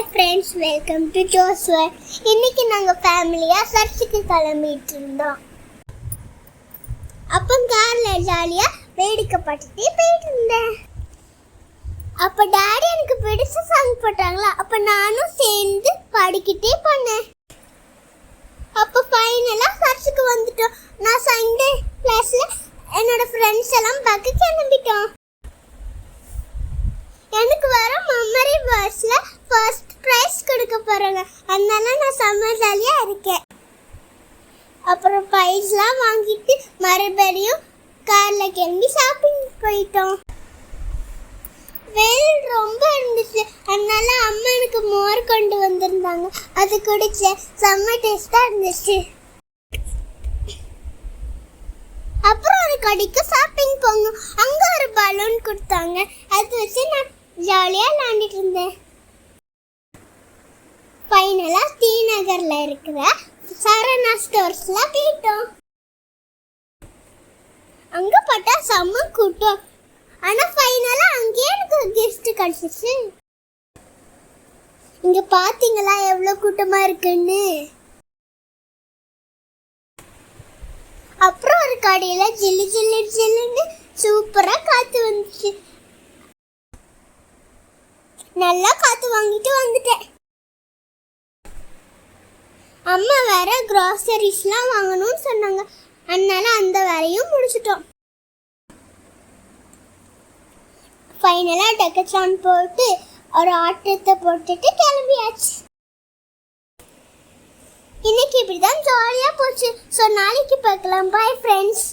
Hi friends, welcome to ஜோஸ்வர். இன்னைக்கு நாங்கள் ஃபேமிலியாக சர்ச்சுக்கு கிளம்பிட்டு இருந்தோம். அப்போ காரில் ஜாலியாக வேடிக்கை பார்த்துட்டே போயிட்டு இருந்தேன். அப்போ டாடி எனக்கு பிடிச்ச சாங் போட்டாங்களா, அப்போ நானும் சேர்ந்து பாடிக்கிட்டே போனேன். அப்போ ஃபைனலாக சர்ச்சுக்கு வந்துட்டோம். நான் சண்டே கிளாஸில் என்னோட ஃப்ரெண்ட்ஸ் எல்லாம் பார்க்க கிளம்பிட்டோம். எனக்கு வர மெமரி பர்ஸில் ஃபர்ஸ்ட் ப்ரைஸ் கொடுக்க போகிறாங்க. அதனால நான் செம்ம ஜாலியாக இருக்கேன். அப்புறம் ப்ரைஸ்லாம் வாங்கிட்டு மறுபடியும் காரில் கிளம்பி ஷாப்பிங் போயிட்டோம். வெயில் ரொம்ப இருந்துச்சு, அதனால அம்மா எனக்கு மோர் கொண்டு வந்திருந்தாங்க. அது குடிச்சேன், செம்ம டேஸ்டாக இருந்துச்சு. அப்புறம் ஒரு கடைக்கு ஷாப்பிங் போங்க, அங்கே ஒரு பலூன் கொடுத்தாங்க. அது வச்சு நான் ஜாலியாக விளையாண்டுட்டு இருந்தேன். ஃபைனலாக டி நகரில் இருக்கிற சரணா ஸ்டோர்ஸில் போயிட்டோம். அங்கே பார்த்தா செம்ம கூட்டம். ஆனால் ஃபைனலாக அங்கேயே எனக்கு கிஃப்ட் கிடச்சிச்சு. இங்கே பார்த்தீங்களா எவ்வளோ கூட்டமாக இருக்குன்னு. அப்புறம் ஒரு கடையில் ஜில்லு ஜில்லு ஜில்லுன்னு சூப்பராக காற்று வந்துச்சு. நல்லா காற்று வாங்கிட்டு வந்துட்டேன். அம்மா வேற கிராசரிஸ்லாம் வாங்கணும்னு சொன்னாங்க, அதனால அந்த வேலையும் முடிச்சிட்டோம். ஃபைனலாக டெக்கத்ரான் போட்டு ஒரு ஆட்டத்தை போட்டுட்டு கிளம்பியாச்சு. இன்னைக்கு இப்படி தான் ஜாலியாக போச்சு. ஸோ நாளைக்கு பார்க்கலாம். Bye friends.